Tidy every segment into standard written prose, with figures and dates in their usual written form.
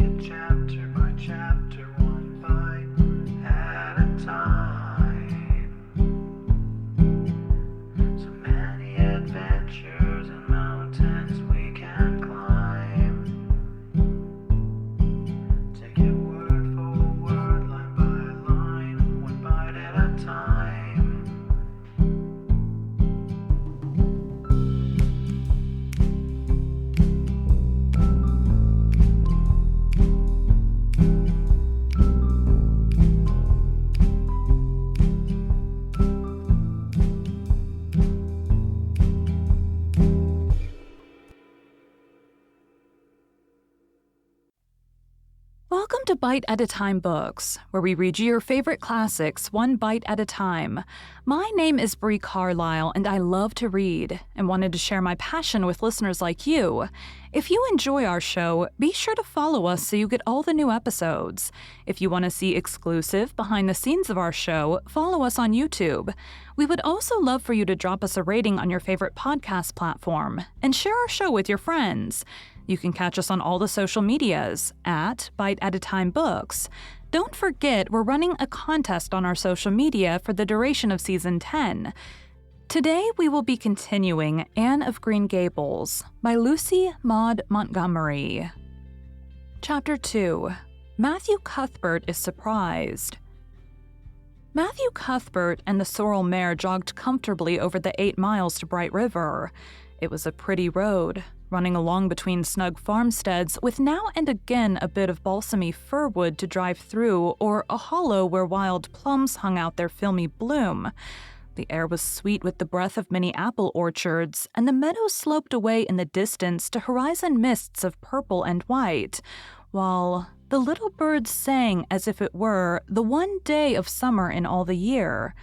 it chapter by chapter, one bite at a time. So many adventures and mountains we can climb. Take it word for word, line by line, one bite at a time. Welcome to Bite at a Time Books, where we read you your favorite classics one bite at a time. My name is Bree Carlile, and I love to read, and wanted to share my passion with listeners like you. If you enjoy our show, be sure to follow us so you get all the new episodes. If you want to see exclusive behind the scenes of our show, follow us on YouTube. We would also love for you to drop us a rating on your favorite podcast platform, and share our show with your friends. You can catch us on all the social medias at Bite at a Time Books. Don't forget, we're running a contest on our social media for the duration of Season 10. Today, we will be continuing Anne of Green Gables by Lucy Maud Montgomery. Chapter 2. Matthew Cuthbert is surprised. Matthew Cuthbert and the sorrel mare jogged comfortably over the 8 miles to Bright River. It was a pretty road, running along between snug farmsteads with now and again a bit of balsamy fir wood to drive through, or a hollow where wild plums hung out their filmy bloom. The air was sweet with the breath of many apple orchards, and the meadows sloped away in the distance to horizon mists of purple and white, while the little birds sang as if it were the one day of summer in all the year.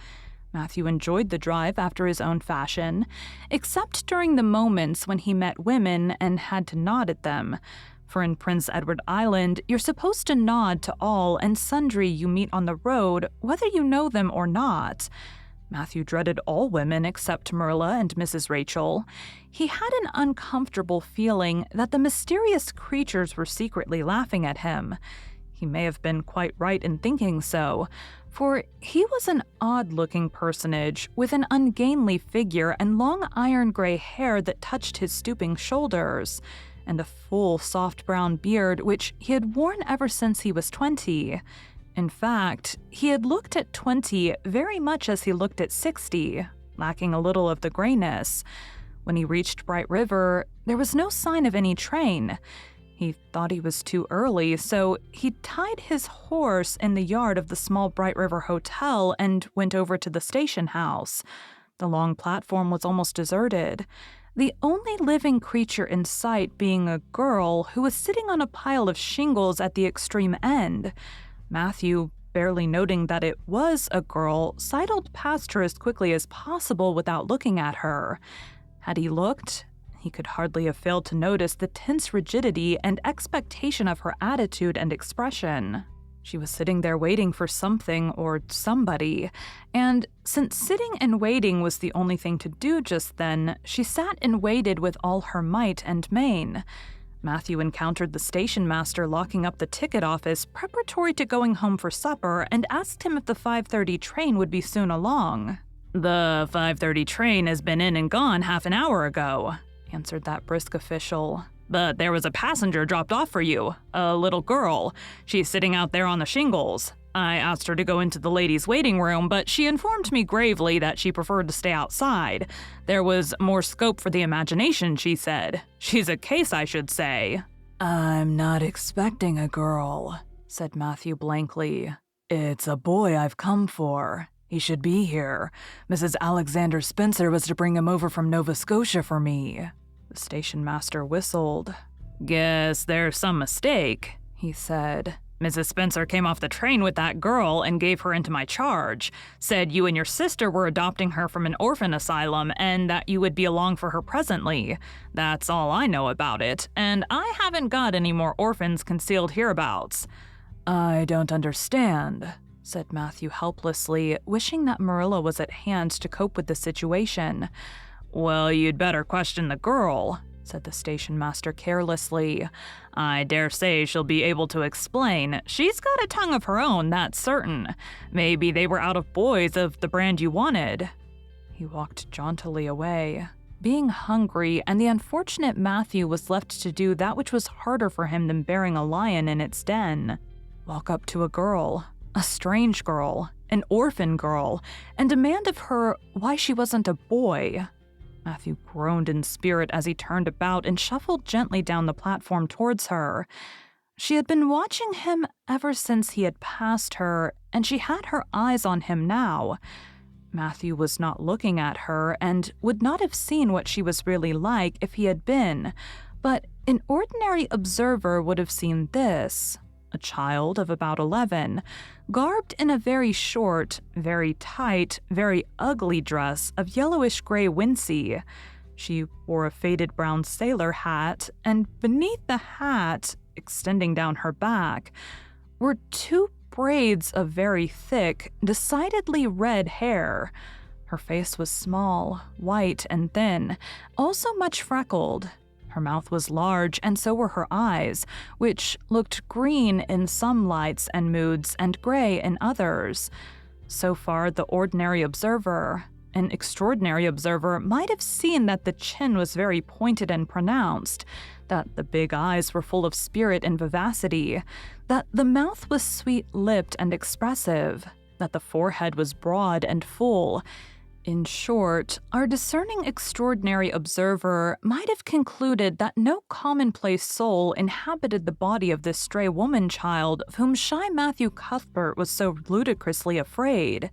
Matthew enjoyed the drive after his own fashion, except during the moments when he met women and had to nod at them. For in Prince Edward Island, you're supposed to nod to all and sundry you meet on the road, whether you know them or not. Matthew dreaded all women except Marilla and Mrs. Rachel. He had an uncomfortable feeling that the mysterious creatures were secretly laughing at him. He may have been quite right in thinking so, for he was an odd-looking personage with an ungainly figure and long iron gray hair that touched his stooping shoulders, and a full, soft brown beard which he had worn ever since he was 20. In fact, he had looked at 20 very much as he looked at 60, lacking a little of the grayness. When he reached Bright River, there was no sign of any train. He thought he was too early, so he tied his horse in the yard of the small Bright River Hotel and went over to the station house. The long platform was almost deserted, the only living creature in sight being a girl who was sitting on a pile of shingles at the extreme end. Matthew, barely noting that it was a girl, sidled past her as quickly as possible without looking at her. Had he looked, he could hardly have failed to notice the tense rigidity and expectation of her attitude and expression. She was sitting there waiting for something or somebody, and since sitting and waiting was the only thing to do just then, she sat and waited with all her might and main. Matthew encountered the station master locking up the ticket office preparatory to going home for supper and asked him if the 5:30 train would be soon along. "The 5:30 train has been in and gone half an hour ago," answered that brisk official. "But there was a passenger dropped off for you, a little girl. She's sitting out there on the shingles. I asked her to go into the ladies' waiting room, but she informed me gravely that she preferred to stay outside. There was more scope for the imagination, she said. She's a case, I should say." "I'm not expecting a girl," said Matthew blankly. "It's a boy I've come for. He should be here. Mrs. Alexander Spencer was to bring him over from Nova Scotia for me." The station master whistled. "Guess there's some mistake," he said. "Mrs. Spencer came off the train with that girl and gave her into my charge. Said you and your sister were adopting her from an orphan asylum and that you would be along for her presently. That's all I know about it, and I haven't got any more orphans concealed hereabouts." "I don't understand," said Matthew helplessly, wishing that Marilla was at hand to cope with the situation. "Well, you'd better question the girl," said the station master carelessly. "I dare say she'll be able to explain. She's got a tongue of her own, that's certain. Maybe they were out of boys of the brand you wanted." He walked jauntily away. Being hungry, and the unfortunate Matthew was left to do that which was harder for him than bearing a lion in its den. Walk up to a girl, a strange girl, an orphan girl, and demand of her why she wasn't a boy. Matthew groaned in spirit as he turned about and shuffled gently down the platform towards her. She had been watching him ever since he had passed her, and she had her eyes on him now. Matthew was not looking at her and would not have seen what she was really like if he had been, but an ordinary observer would have seen this. A child of about 11, garbed in a very short, very tight, very ugly dress of yellowish-gray wincey. She wore a faded brown sailor hat, and beneath the hat, extending down her back, were two braids of very thick, decidedly red hair. Her face was small, white, and thin, also much freckled. Her mouth was large, and so were her eyes, which looked green in some lights and moods and gray in others. So far, the ordinary observer, an extraordinary observer, might have seen that the chin was very pointed and pronounced, that the big eyes were full of spirit and vivacity, that the mouth was sweet-lipped and expressive, that the forehead was broad and full. In short, our discerning extraordinary observer might have concluded that no commonplace soul inhabited the body of this stray woman-child of whom shy Matthew Cuthbert was so ludicrously afraid.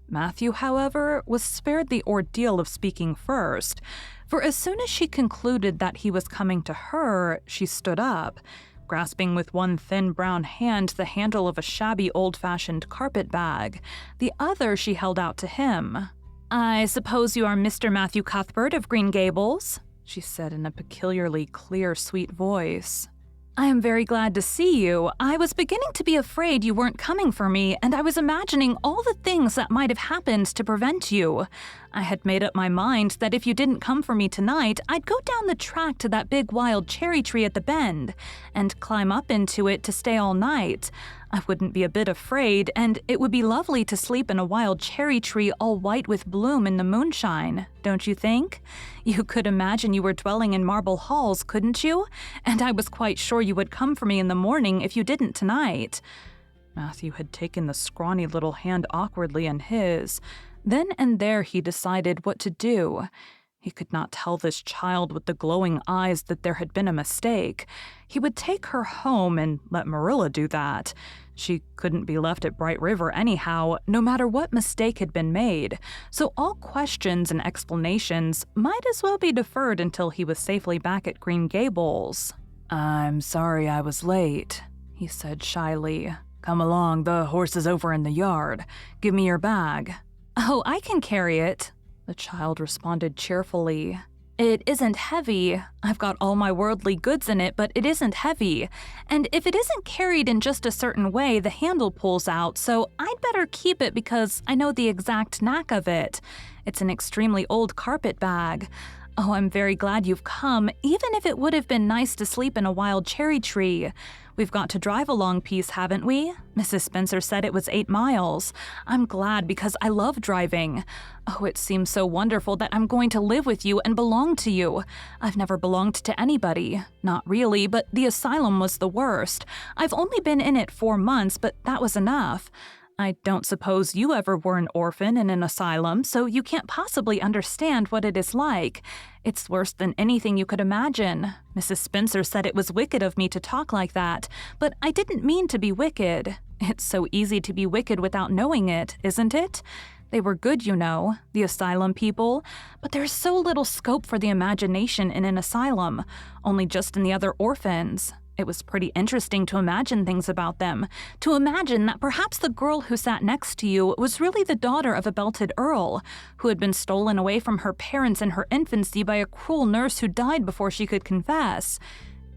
Matthew, however, was spared the ordeal of speaking first, for as soon as she concluded that he was coming to her, she stood up, grasping with one thin brown hand the handle of a shabby old-fashioned carpet bag. The other she held out to him. "I suppose you are Mr. Matthew Cuthbert of Green Gables?" she said in a peculiarly clear, sweet voice. "I am very glad to see you. I was beginning to be afraid you weren't coming for me, and I was imagining all the things that might have happened to prevent you. I had made up my mind that if you didn't come for me tonight, I'd go down the track to that big wild cherry tree at the bend, and climb up into it to stay all night. I wouldn't be a bit afraid, and it would be lovely to sleep in a wild cherry tree all white with bloom in the moonshine, don't you think? You could imagine you were dwelling in marble halls, couldn't you? And I was quite sure you would come for me in the morning if you didn't tonight." Matthew had taken the scrawny little hand awkwardly in his. Then and there he decided what to do. He could not tell this child with the glowing eyes that there had been a mistake. He would take her home and let Marilla do that. She couldn't be left at Bright River anyhow, no matter what mistake had been made, so all questions and explanations might as well be deferred until he was safely back at Green Gables. "I'm sorry I was late," he said shyly. "Come along, the horse is over in the yard. Give me your bag." "Oh, I can carry it," the child responded cheerfully. "It isn't heavy. I've got all my worldly goods in it, but it isn't heavy. And if it isn't carried in just a certain way, the handle pulls out, so I'd better keep it because I know the exact knack of it. It's an extremely old carpet bag. Oh, I'm very glad you've come, even if it would have been nice to sleep in a wild cherry tree. We've got to drive a long piece, haven't we? Mrs. Spencer said it was 8 miles. I'm glad because I love driving. Oh, it seems so wonderful that I'm going to live with you and belong to you. I've never belonged to anybody. Not really, but the asylum was the worst. I've only been in it 4 months, but that was enough. I don't suppose you ever were an orphan in an asylum, so you can't possibly understand what it is like. It's worse than anything you could imagine. Mrs. Spencer said it was wicked of me to talk like that, but I didn't mean to be wicked. It's so easy to be wicked without knowing it, isn't it? They were good, you know, the asylum people, but there's so little scope for the imagination in an asylum, only just in the other orphans. It was pretty interesting to imagine things about them, to imagine that perhaps the girl who sat next to you was really the daughter of a belted earl, who had been stolen away from her parents in her infancy by a cruel nurse who died before she could confess.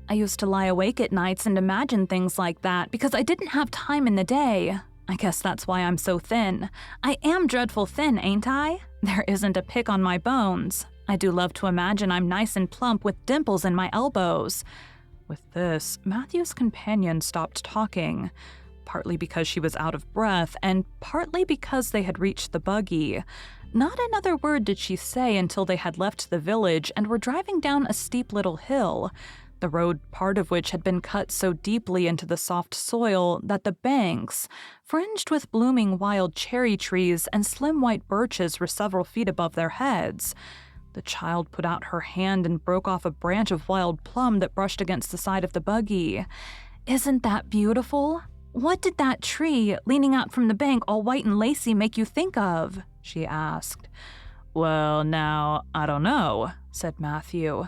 I used to lie awake at nights and imagine things like that because I didn't have time in the day. I guess that's why I'm so thin. I am dreadful thin, ain't I? There isn't a pick on my bones. I do love to imagine I'm nice and plump with dimples in my elbows." With this, Matthew's companion stopped talking, partly because she was out of breath and partly because they had reached the buggy. Not another word did she say until they had left the village and were driving down a steep little hill, the road part of which had been cut so deeply into the soft soil that the banks, fringed with blooming wild cherry trees and slim white birches, were several feet above their heads. The child put out her hand and broke off a branch of wild plum that brushed against the side of the buggy. "Isn't that beautiful? What did that tree, leaning out from the bank all white and lacy, make you think of?" she asked. "Well, now, I don't know," said Matthew.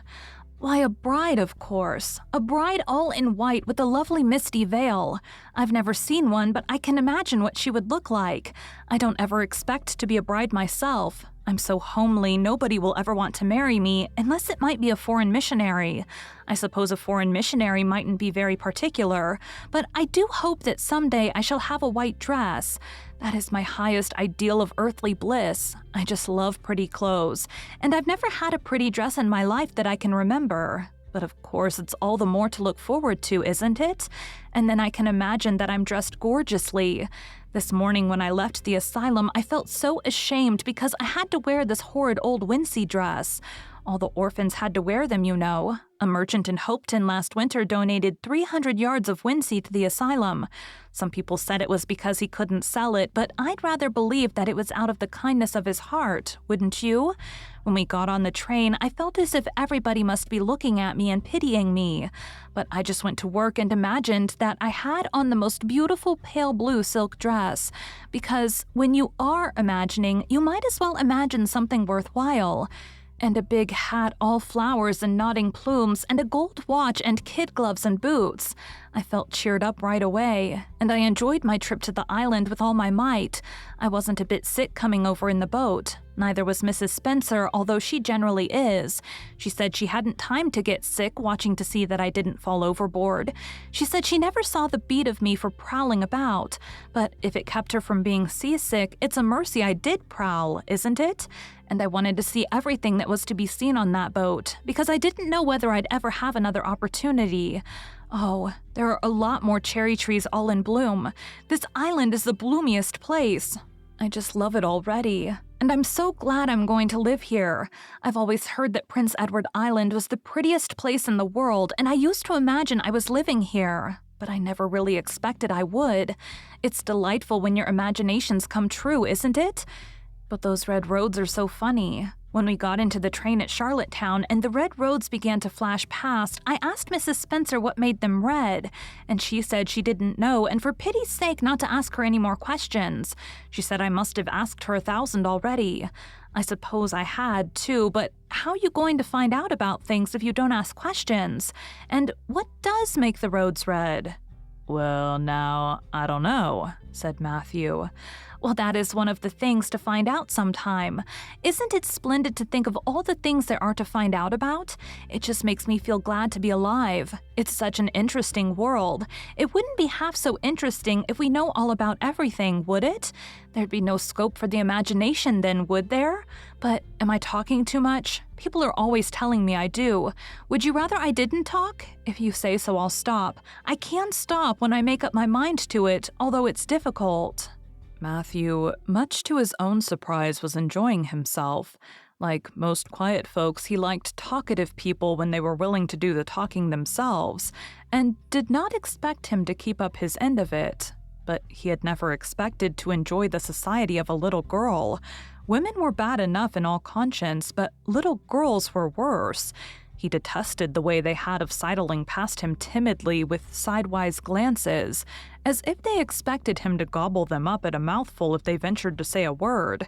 "Why, a bride, of course. A bride all in white with a lovely misty veil. I've never seen one, but I can imagine what she would look like. I don't ever expect to be a bride myself. I'm so homely, nobody will ever want to marry me unless it might be a foreign missionary. I suppose a foreign missionary mightn't be very particular, but I do hope that someday I shall have a white dress. That is my highest ideal of earthly bliss. I just love pretty clothes, and I've never had a pretty dress in my life that I can remember. But of course, it's all the more to look forward to, isn't it? And then I can imagine that I'm dressed gorgeously. This morning when I left the asylum, I felt so ashamed because I had to wear this horrid old wincey dress. All the orphans had to wear them, you know. A merchant in Hopeton last winter donated 300 yards of wincey to the asylum. Some people said it was because he couldn't sell it, but I'd rather believe that it was out of the kindness of his heart, wouldn't you? When we got on the train, I felt as if everybody must be looking at me and pitying me. But I just went to work and imagined that I had on the most beautiful pale blue silk dress, because when you are imagining, you might as well imagine something worthwhile. And a big hat all flowers and nodding plumes, and a gold watch and kid gloves and boots. I felt cheered up right away, and I enjoyed my trip to the island with all my might. I wasn't a bit sick coming over in the boat. Neither was Mrs. Spencer, although she generally is. She said she hadn't time to get sick watching to see that I didn't fall overboard. She said she never saw the beat of me for prowling about, but if it kept her from being seasick, it's a mercy I did prowl, isn't it? And I wanted to see everything that was to be seen on that boat, because I didn't know whether I'd ever have another opportunity. Oh, there are a lot more cherry trees all in bloom. This island is the bloomiest place. I just love it already. And I'm so glad I'm going to live here. I've always heard that Prince Edward Island was the prettiest place in the world, and I used to imagine I was living here. But I never really expected I would. It's delightful when your imaginations come true, isn't it? But those red roads are so funny. When we got into the train at Charlottetown and the red roads began to flash past, I asked Mrs. Spencer what made them red, and she said she didn't know, and for pity's sake not to ask her any more questions. She said I must have asked her 1,000 already. I suppose I had, too, but how are you going to find out about things if you don't ask questions? And what does make the roads red? "Well, now, I don't know," said Matthew. "Well, that is one of the things to find out sometime. Isn't it splendid to think of all the things there are to find out about? It just makes me feel glad to be alive. It's such an interesting world. It wouldn't be half so interesting if we know all about everything, would it? There'd be no scope for the imagination then, would there? But am I talking too much? People are always telling me I do. Would you rather I didn't talk? If you say so, I'll stop. I can stop when I make up my mind to it, although it's difficult." Matthew, much to his own surprise, was enjoying himself. Like most quiet folks, he liked talkative people when they were willing to do the talking themselves, and did not expect him to keep up his end of it. But he had never expected to enjoy the society of a little girl. Women were bad enough in all conscience, but little girls were worse. He detested the way they had of sidling past him timidly with sidewise glances, as if they expected him to gobble them up at a mouthful if they ventured to say a word.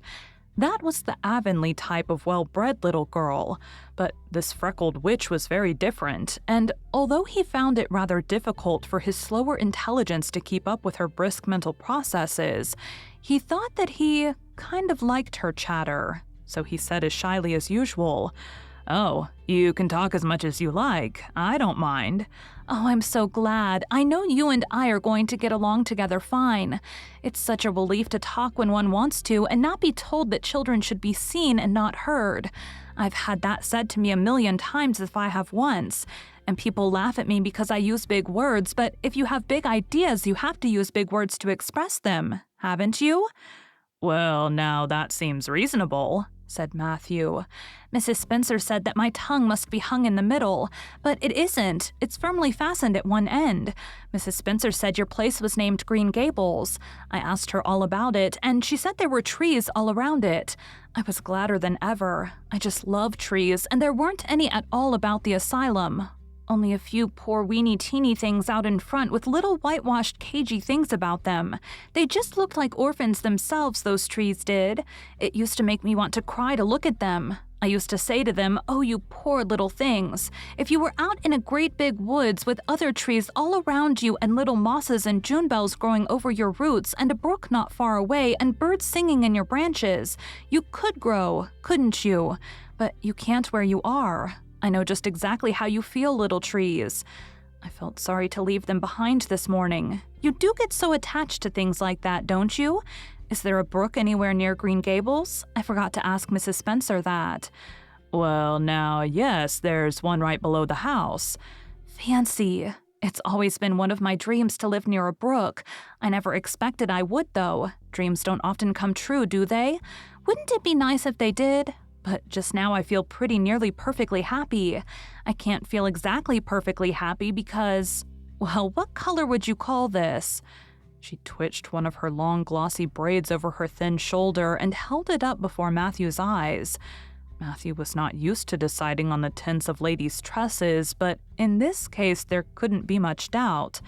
That was the Avonlea type of well-bred little girl, but this freckled witch was very different, and although he found it rather difficult for his slower intelligence to keep up with her brisk mental processes, he thought that he kind of liked her chatter, so he said as shyly as usual, "Oh, you can talk as much as you like. I don't mind." "Oh, I'm so glad. I know you and I are going to get along together fine. It's such a relief to talk when one wants to and not be told that children should be seen and not heard. I've had that said to me 1,000,000 times if I have once. And people laugh at me because I use big words, but if you have big ideas, you have to use big words to express them, haven't you? Well, now that seems reasonable, said Matthew. Mrs. Spencer said that my tongue must be hung in the middle, but it isn't. It's firmly fastened at one end. Mrs. Spencer said your place was named Green Gables. I asked her all about it, and she said there were trees all around it. I was gladder than ever. I just love trees, and there weren't any at all about the asylum. Only a few poor weeny-teeny things out in front with little whitewashed cagey things about them. They just looked like orphans themselves, those trees did. It used to make me want to cry to look at them. I used to say to them, oh, you poor little things. If you were out in a great big woods with other trees all around you and little mosses and June bells growing over your roots and a brook not far away and birds singing in your branches, you could grow, couldn't you? But you can't where you are. I know just exactly how you feel, little trees. I felt sorry to leave them behind this morning. You do get so attached to things like that, don't you? Is there a brook anywhere near Green Gables? I forgot to ask Mrs. Spencer that. Well, now, yes, there's one right below the house. Fancy. It's always been one of my dreams to live near a brook. I never expected I would, though. Dreams don't often come true, do they? Wouldn't it be nice if they did? But just now I feel pretty nearly perfectly happy. I can't feel exactly perfectly happy because, well, what color would you call this? She twitched one of her long glossy braids over her thin shoulder and held it up before Matthew's eyes. Matthew was not used to deciding on the tints of ladies' tresses, but in this case there couldn't be much doubt.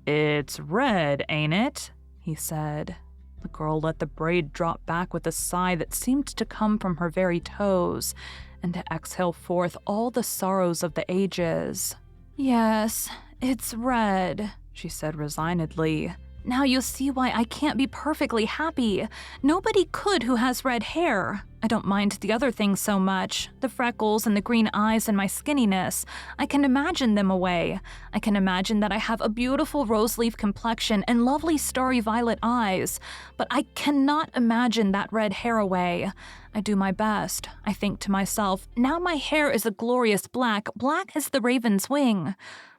It's red, ain't it? He said. The girl let the braid drop back with a sigh that seemed to come from her very toes, and to exhale forth all the sorrows of the ages. Yes, it's red, she said resignedly. Now you see why I can't be perfectly happy. Nobody could who has red hair. I don't mind the other things so much, the freckles and the green eyes and my skinniness. I can imagine them away. I can imagine that I have a beautiful rose-leaf complexion and lovely starry violet eyes, but I cannot imagine that red hair away. I do my best. I think to myself, now my hair is a glorious black, black as the raven's wing.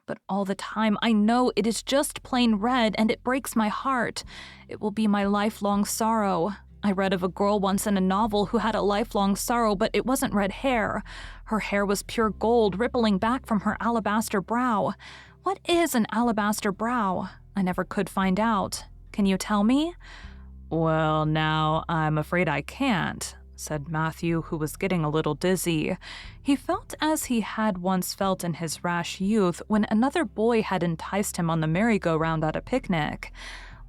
But all the time I know it is just plain red and it breaks my heart. It will be my lifelong sorrow. I read of a girl once in a novel who had a lifelong sorrow, but it wasn't red hair. Her hair was pure gold rippling back from her alabaster brow. What is an alabaster brow? I never could find out. Can you tell me? Well, now, I'm afraid I can't, said Matthew, who was getting a little dizzy. He felt as he had once felt in his rash youth when another boy had enticed him on the merry-go-round at a picnic.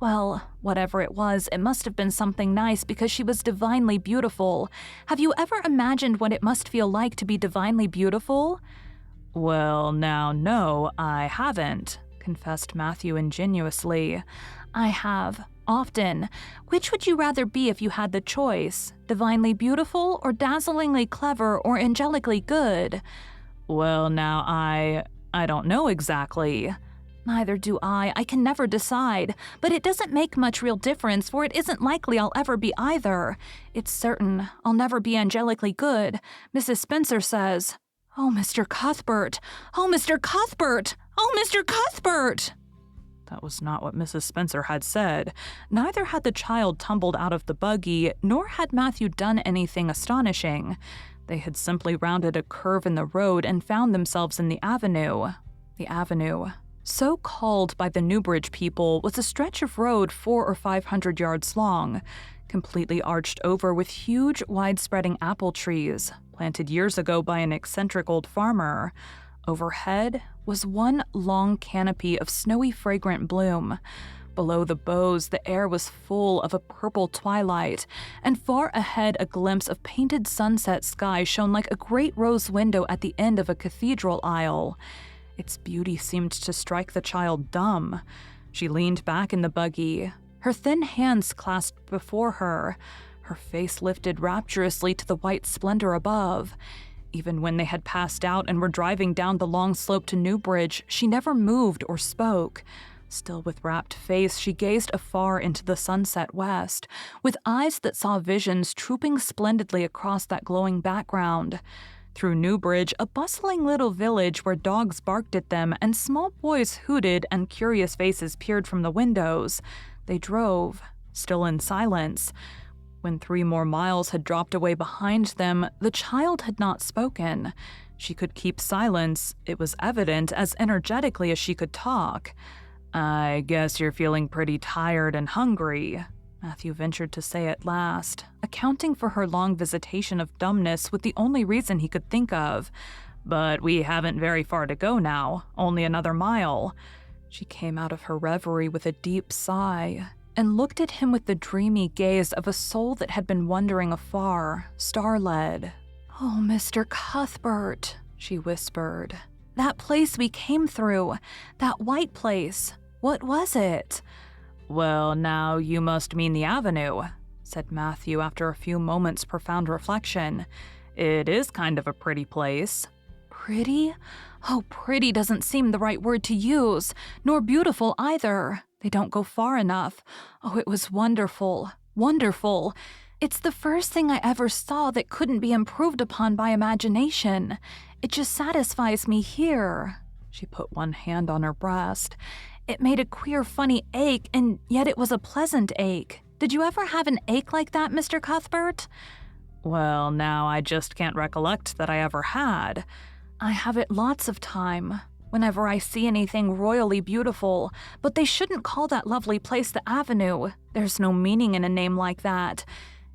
Well, whatever it was, it must have been something nice because she was divinely beautiful. Have you ever imagined what it must feel like to be divinely beautiful? Well, now, no, I haven't, confessed Matthew ingenuously. I have. Often. Which would you rather be if you had the choice? Divinely beautiful or dazzlingly clever or angelically good? Well, now, I don't know exactly. Neither do I. I can never decide. But it doesn't make much real difference, for it isn't likely I'll ever be either. It's certain I'll never be angelically good. Mrs. Spencer says, "Oh, Mr. Cuthbert! Oh, Mr. Cuthbert! Oh, Mr. Cuthbert!" That was not what Mrs. Spencer had said. Neither had the child tumbled out of the buggy, nor had Matthew done anything astonishing. They had simply rounded a curve in the road and found themselves in the avenue. The avenue, so called by the Newbridge people, was a stretch of road 400 or 500 yards long, completely arched over with huge, wide-spreading apple trees, planted years ago by an eccentric old farmer. Overhead was one long canopy of snowy fragrant bloom. Below the boughs, the air was full of a purple twilight, and far ahead a glimpse of painted sunset sky shone like a great rose window at the end of a cathedral aisle. Its beauty seemed to strike the child dumb. She leaned back in the buggy, her thin hands clasped before her, her face lifted rapturously to the white splendor above. Even when they had passed out and were driving down the long slope to Newbridge, she never moved or spoke. Still with rapt face, she gazed afar into the sunset west, with eyes that saw visions trooping splendidly across that glowing background. Through Newbridge, a bustling little village where dogs barked at them and small boys hooted and curious faces peered from the windows, they drove, still in silence. When 3 more miles had dropped away behind them, the child had not spoken. She could keep silence, it was evident, as energetically as she could talk. "I guess you're feeling pretty tired and hungry," Matthew ventured to say at last, accounting for her long visitation of dumbness with the only reason he could think of. "But we haven't very far to go now, only another mile." She came out of her reverie with a deep sigh and looked at him with the dreamy gaze of a soul that had been wandering afar, star-led. "Oh, Mr. Cuthbert," she whispered. "That place we came through, that white place, what was it?" "Well, now you must mean the avenue," said Matthew after a few moments' profound reflection. "It is kind of a pretty place." "Pretty? Oh, pretty doesn't seem the right word to use, nor beautiful either. They don't go far enough. Oh, it was wonderful, wonderful. It's the first thing I ever saw that couldn't be improved upon by imagination. It just satisfies me here." She put one hand on her breast. "It made a queer, funny ache, and yet it was a pleasant ache. Did you ever have an ache like that, Mr. Cuthbert?" "Well, now I just can't recollect that I ever had." "I have it lots of time, whenever I see anything royally beautiful, but they shouldn't call that lovely place the Avenue. There's no meaning in a name like that.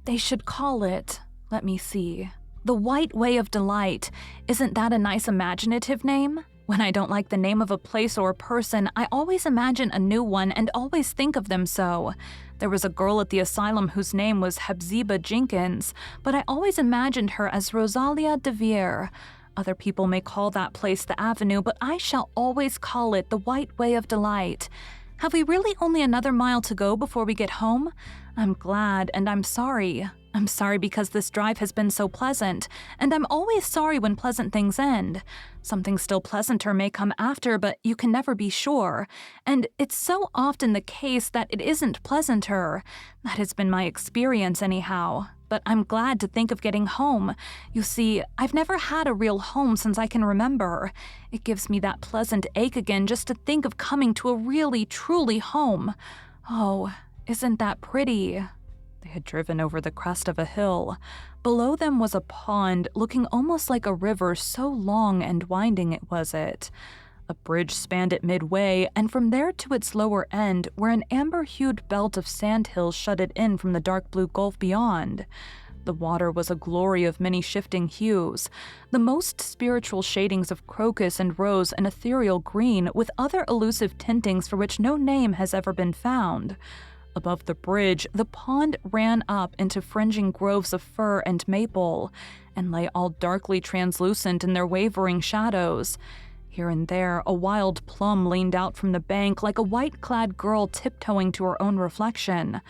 They should call it, let me see, the White Way of Delight. Isn't that a nice imaginative name? When I don't like the name of a place or a person, I always imagine a new one and always think of them so. There was a girl at the asylum whose name was Hepzibah Jenkins, but I always imagined her as Rosalia de Vere. Other people may call that place the Avenue, but I shall always call it the White Way of Delight. Have we really only another mile to go before we get home? I'm glad and I'm sorry. I'm sorry because this drive has been so pleasant, and I'm always sorry when pleasant things end. Something still pleasanter may come after, but you can never be sure. And it's so often the case that it isn't pleasanter. That has been my experience anyhow. But I'm glad to think of getting home. You see, I've never had a real home since I can remember. It gives me that pleasant ache again just to think of coming to a really, truly home. Oh, isn't that pretty?" They had driven over the crest of a hill. Below them was a pond looking almost like a river, so long and winding was it. A bridge spanned it midway, and from there to its lower end, where an amber-hued belt of sandhills shut it in from the dark blue gulf beyond. The water was a glory of many shifting hues, the most spiritual shadings of crocus and rose and ethereal green, with other elusive tintings for which no name has ever been found. Above the bridge, the pond ran up into fringing groves of fir and maple, and lay all darkly translucent in their wavering shadows. Here and there, a wild plum leaned out from the bank like a white-clad girl tiptoeing to her own reflection.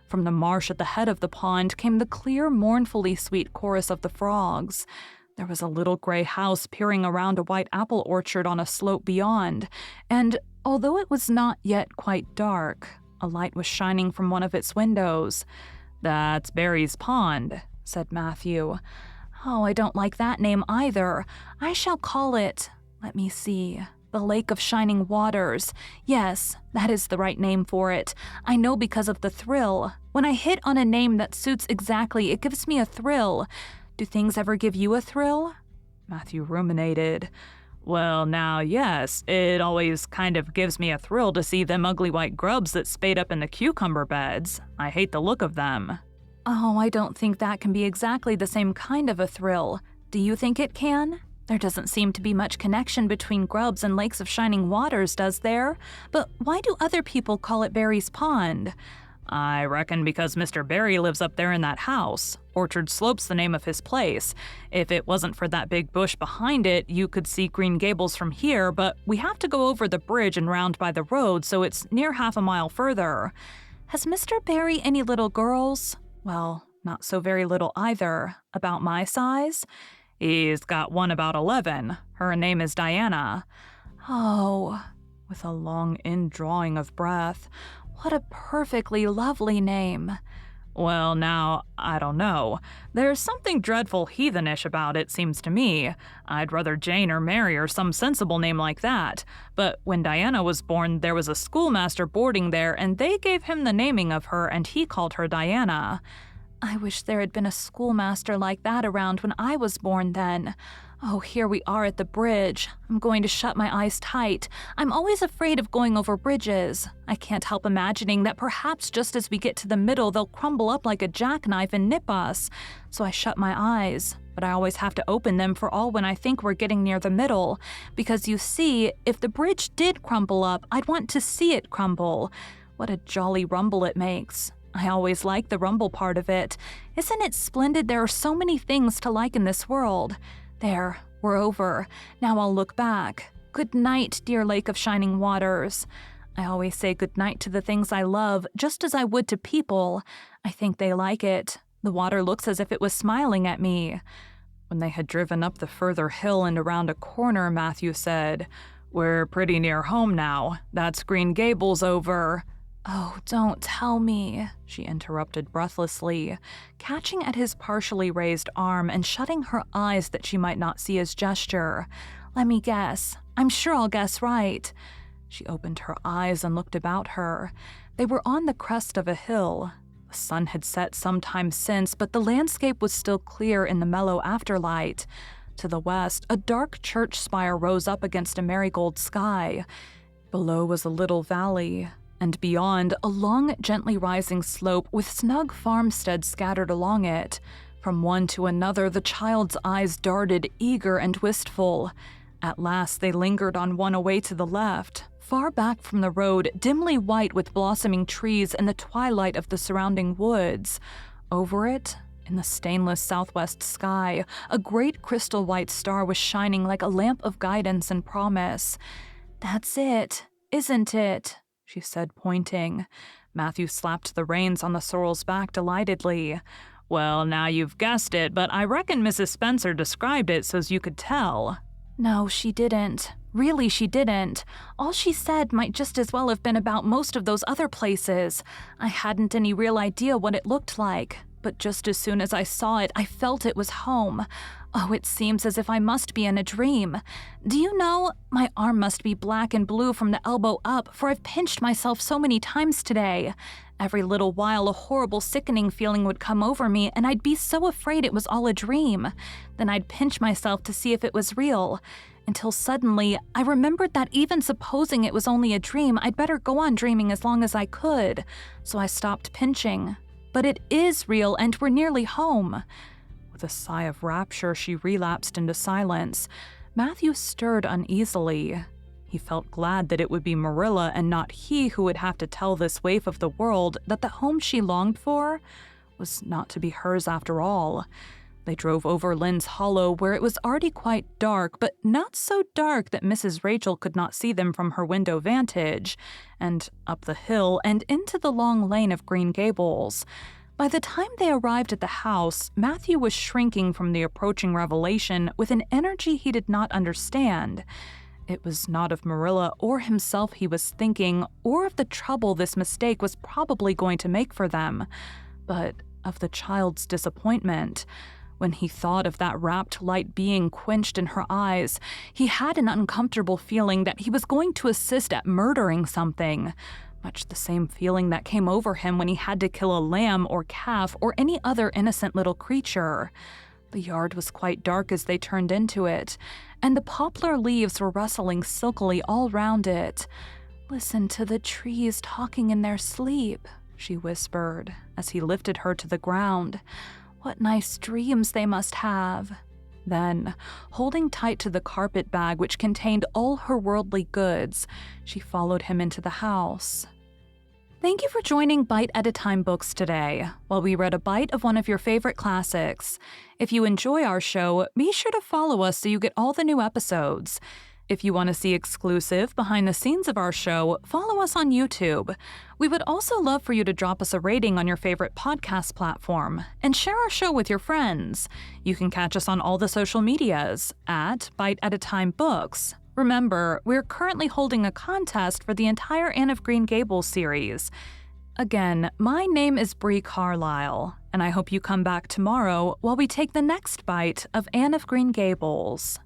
From the marsh at the head of the pond came the clear, mournfully sweet chorus of the frogs. There was a little gray house peering around a white apple orchard on a slope beyond, and, although it was not yet quite dark, a light was shining from one of its windows. "That's Barry's Pond," said Matthew. "Oh, I don't like that name either. I shall call it, let me see, the Lake of Shining Waters. Yes, that is the right name for it. I know because of the thrill. When I hit on a name that suits exactly, it gives me a thrill. Do things ever give you a thrill?" Matthew ruminated. "Well, now, yes, it always kind of gives me a thrill to see them ugly white grubs that spade up in the cucumber beds. I hate the look of them." "Oh, I don't think that can be exactly the same kind of a thrill. Do you think it can? There doesn't seem to be much connection between grubs and lakes of shining waters, does there? But why do other people call it Barry's Pond?" "I reckon because Mr. Barry lives up there in that house. Orchard Slope's the name of his place. If it wasn't for that big bush behind it, you could see Green Gables from here, but we have to go over the bridge and round by the road, so it's near half a mile further." "Has Mr. Barry any little girls?" "Well, not so very little either. About my size?" "He's got one about 11. Her name is Diana." "Oh." with a long indrawing of breath. What a perfectly lovely name. Well, now, I don't know. There's something dreadful heathenish about it, seems to me. I'd rather Jane or Mary or some sensible name like that. But when Diana was born, there was a schoolmaster boarding there, and they gave him the naming of her, and he called her Diana. I wish there had been a schoolmaster like that around when I was born then. Oh, here we are at the bridge. I'm going to shut my eyes tight. I'm always afraid of going over bridges. I can't help imagining that perhaps just as we get to the middle, they'll crumble up like a jackknife and nip us. So I shut my eyes, but I always have to open them for all when I think we're getting near the middle. Because you see, if the bridge did crumble up, I'd want to see it crumble. What a jolly rumble it makes. I always like the rumble part of it. Isn't it splendid there are so many things to like in this world? There, we're over. Now I'll look back. Good night, dear lake of shining waters. I always say good night to the things I love, just as I would to people. I think they like it. The water looks as if it was smiling at me. When they had driven up the further hill and around a corner, Matthew said, "We're pretty near home now. That's Green Gables over." "Oh, don't tell me," she interrupted breathlessly, catching at his partially raised arm and shutting her eyes that she might not see his gesture. "Let me guess. I'm sure I'll guess right." She opened her eyes and looked about her. They were on the crest of a hill. The sun had set some time since, but the landscape was still clear in the mellow afterlight. To the west, a dark church spire rose up against a marigold sky. Below was a little valley, and beyond, a long, gently rising slope with snug farmsteads scattered along it. From one to another, the child's eyes darted, eager and wistful. At last, they lingered on one away to the left, far back from the road, dimly white with blossoming trees and the twilight of the surrounding woods. Over it, in the stainless southwest sky, a great crystal white star was shining like a lamp of guidance and promise. "That's it, isn't it?" she said, pointing. Matthew slapped the reins on the sorrel's back delightedly. "Well, now you've guessed it, but I reckon Mrs. Spencer described it so's you could tell." "No, she didn't. Really, she didn't. All she said might just as well have been about most of those other places. I hadn't any real idea what it looked like, but just as soon as I saw it, I felt it was home. Oh, it seems as if I must be in a dream. Do you know, my arm must be black and blue from the elbow up, for I've pinched myself so many times today. Every little while a horrible sickening feeling would come over me, and I'd be so afraid it was all a dream. Then I'd pinch myself to see if it was real. Until suddenly, I remembered that even supposing it was only a dream, I'd better go on dreaming as long as I could. So I stopped pinching. But it is real, and we're nearly home." With a sigh of rapture, she relapsed into silence. Matthew stirred uneasily. He felt glad that it would be Marilla and not he who would have to tell this waif of the world that the home she longed for was not to be hers after all. They drove over Lynn's Hollow, where it was already quite dark, but not so dark that Mrs. Rachel could not see them from her window vantage, and up the hill and into the long lane of Green Gables. By the time they arrived at the house, Matthew was shrinking from the approaching revelation with an energy he did not understand. It was not of Marilla or himself he was thinking, or of the trouble this mistake was probably going to make for them, but of the child's disappointment. When he thought of that rapt light being quenched in her eyes, he had an uncomfortable feeling that he was going to assist at murdering something. Much the same feeling that came over him when he had to kill a lamb or calf or any other innocent little creature. The yard was quite dark as they turned into it, and the poplar leaves were rustling silkily all round it. "Listen to the trees talking in their sleep," she whispered, as he lifted her to the ground. "What nice dreams they must have." Then, holding tight to the carpet bag which contained all her worldly goods, she followed him into the house. Thank you for joining Bite at a Time Books today, while we read a bite of one of your favorite classics. If you enjoy our show, be sure to follow us so you get all the new episodes. If you want to see exclusive behind the scenes of our show, follow us on YouTube. We would also love for you to drop us a rating on your favorite podcast platform and share our show with your friends. You can catch us on all the social medias at Bite at a Time Books. Remember, we're currently holding a contest for the entire Anne of Green Gables series. Again, my name is Bree Carlile, and I hope you come back tomorrow while we take the next bite of Anne of Green Gables.